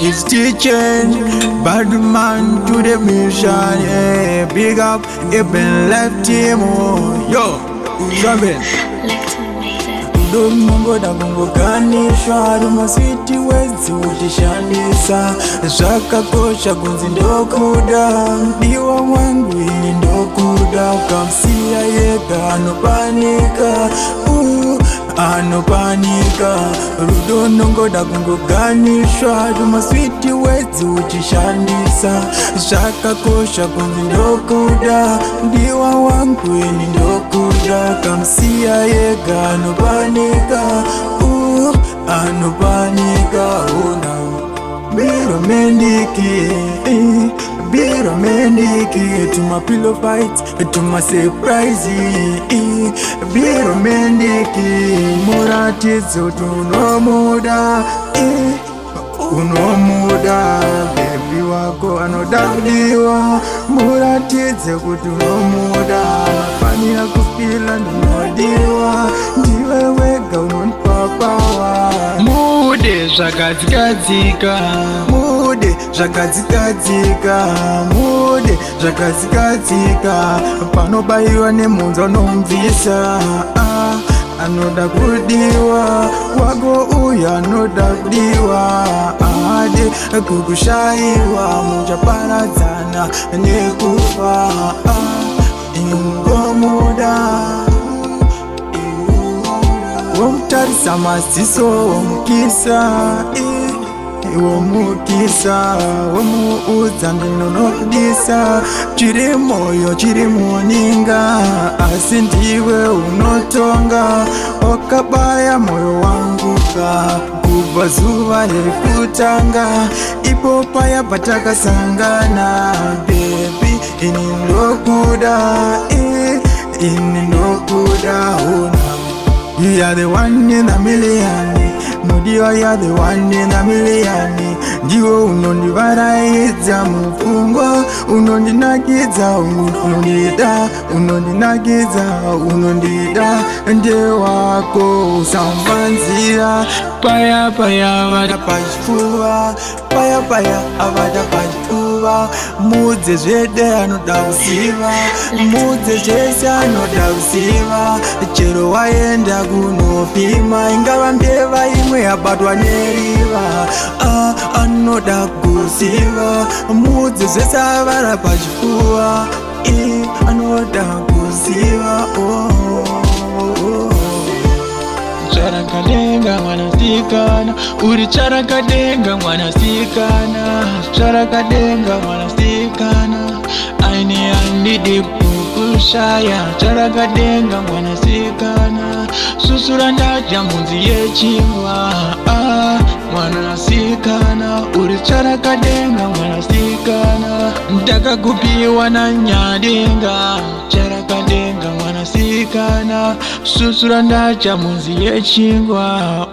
is teaching. Bad man to the mission, yeah. Big up, it been left him, oh. Yo, Robin. Mungu da Mungu kanishwa rumaswiti wezi utishandisa zvakakosha kunzi ndokuda diwa mwangu ini ndokuda ukamsiya yega anopanika anopanika rudo nongoda kungoganishwa rumaswiti wezi utishandisa zvakakosha kunzi ndokuda diwa wangu ini ndokuda ukamsiya yega anopanika anopanika be romantic to my pillow fight, to my surprise, be romantic muratizo tunomuda unomuda baby wako anodavdiwa muratize kuti unomuda mafani ya kufila ndinodiwa ndiwe wega unonipapawa mude zvakadzikadzika mude zvakadzikadzika mude zvakadzikadzika panobayiwa nemunza unomvisa anoda kudiwa wako uya anoda kudiwa ade kukushayiwa muchaparadzana nekufa ingomuda womutarisa maziso womukisa womukisa womuudza ndinonokudisa chiri moyo chiri muninga asi ndiwe unotonga wakabaya moyo wanguka kubva zuva ririkutanga ipo paya patakasangana bebi ini ndokuda ini ndokuda you are the one in a million mudiwa you are the one in a million ndiwo unondivaraidza mupfungwa unondinakidza unondida unondinakidza unondida ndewako usambanzira paya paya vada pachipfuva paya paya avada pachipfuva mudze zvede anoda kuziva mudze zvese anoda kuziva chero waenda kunopima ingava mbeva imwe yabatwa neriva anoda kuziva mudze zvese avara pachipfuva anoda kuziva Charakadenga mwanasikana uri charakadenga mwanasikana charakadenga mwanasikana aini andidi kukushaya charakadenga mwanasikana susura ndaja munzi yechingwa mwanasikana uri charakadenga mwanasikana ndakakupiwa na nyadenga charakadenga mwanasikana susura ndaja munzi yechingwa